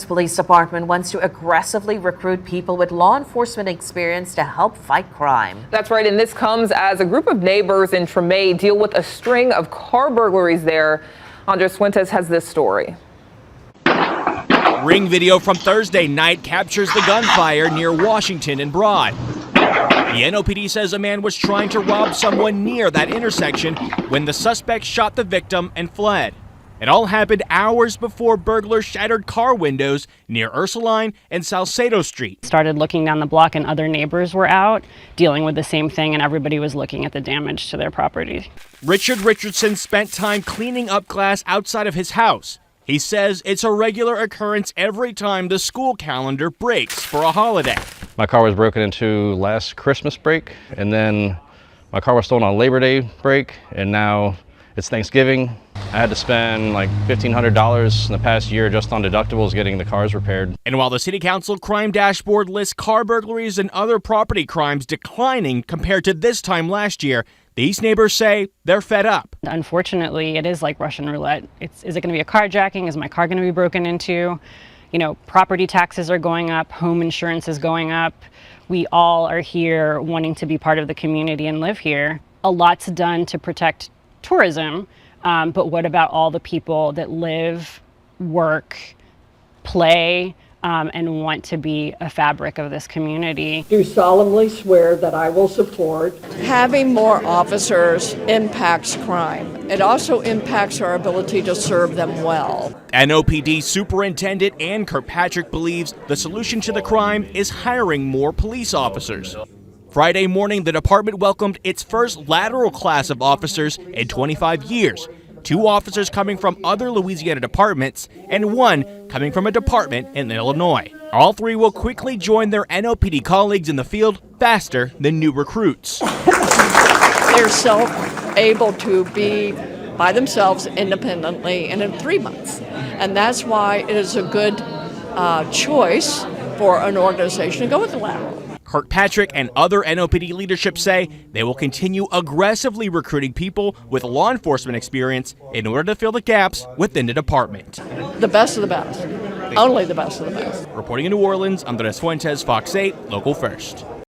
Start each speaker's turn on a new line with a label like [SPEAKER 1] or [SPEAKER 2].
[SPEAKER 1] Police Department wants to aggressively recruit people with law enforcement experience to help fight crime.
[SPEAKER 2] That's right, and this comes as a group of neighbors in Treme deal with a string of car burglaries there. Andres Fuentes has this story.
[SPEAKER 3] Ring video from Thursday night captures the gunfire near Washington and Broad. The NOPD says a man was trying to rob someone near that intersection when the suspect shot the victim and fled. It all happened hours before burglars shattered car windows near Ursuline and Salcedo Street.
[SPEAKER 4] Started looking down the block and other neighbors were out dealing with the same thing, and everybody was looking at the damage to their property.
[SPEAKER 3] Richard Richardson spent time cleaning up glass outside of his house. He says it's a regular occurrence every time the school calendar breaks for a holiday.
[SPEAKER 5] My car was broken into last Christmas break, and then my car was stolen on Labor Day break, and now it's Thanksgiving. I had to spend like $1,500 in the past year just on deductibles getting the cars repaired.
[SPEAKER 3] And while the City Council crime dashboard lists car burglaries and other property crimes declining compared to this time last year, these neighbors say they're fed up.
[SPEAKER 4] Unfortunately, it is like Russian roulette. Is it going to be a carjacking? Is my car going to be broken into? You know, property taxes are going up, home insurance is going up. We all are here wanting to be part of the community and live here. A lot's done to protect tourism, but what about all the people that live, work, play, and want to be a fabric of this community?
[SPEAKER 6] Do solemnly swear that I will support. Having more officers impacts crime. It also impacts our ability to serve them well.
[SPEAKER 3] NOPD Superintendent Ann Kirkpatrick believes the solution to the crime is hiring more police officers. Friday morning, the department welcomed its first lateral class of officers in 25 years. 2 officers coming from other Louisiana departments and 1 coming from a department in Illinois. All 3 will quickly join their NOPD colleagues in the field faster than new recruits.
[SPEAKER 6] They're able to be by themselves independently and in 3 months. And that's why it is a good choice for an organization to go with the lateral.
[SPEAKER 3] Kirkpatrick and other NOPD leadership say they will continue aggressively recruiting people with law enforcement experience in order to fill the gaps within the department.
[SPEAKER 6] The best of the best. Only the best of the best.
[SPEAKER 3] Reporting in New Orleans, Andres Fuentes, Fox 8, Local First.